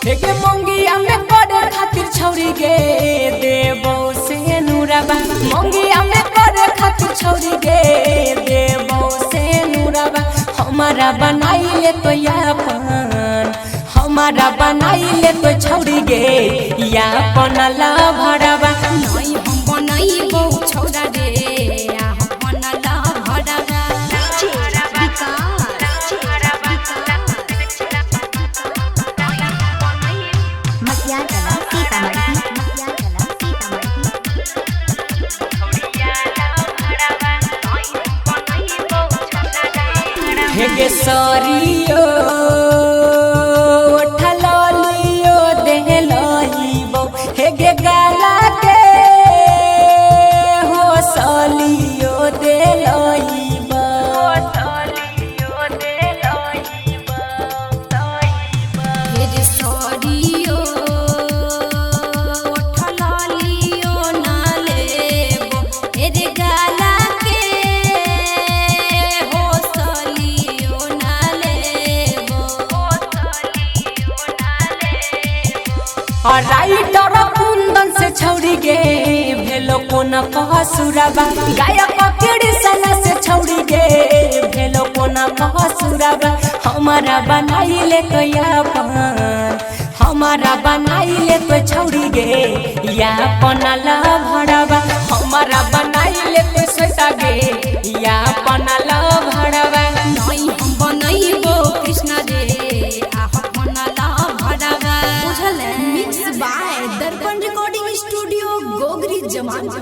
हेगे मंगिया में करे खातिर छौरी गे देबो से नूराबा मंगिया में करे खातिर छौरी गे देबो से नूराबा हमारा बनाइले तो यापन हमारा बनाइले तो छौरी गे यापन ला भराबा नहीं हम बनाइबो छौरा रे अपन ला भराबा हेगे सरियो ठलियो देहलइबो हेगे गाला के हो सलियो देलइबो हेरे सरियो ठलियो ना लेबो हेरे गाला के हो सलियो ना लेबो और राइटर कुंदन से छौरी गे भेलो कोन कहसुराबा गायक कृष्ण से छौरी गे भेलो कोन कहसुराबा हमारा बनाइले तो यापन हमारा बनाइले तो छौरी गे यापन ला भराबा हमारा बनाइले तो सोता गे यापन ला भराबा नहीं हम बनाइबो कृष्ण रे अपन ला भराबा बुझल मिक्स बाय दर्पण रिकॉर्डिंग स्टूडियो गोगरी जमालपुर।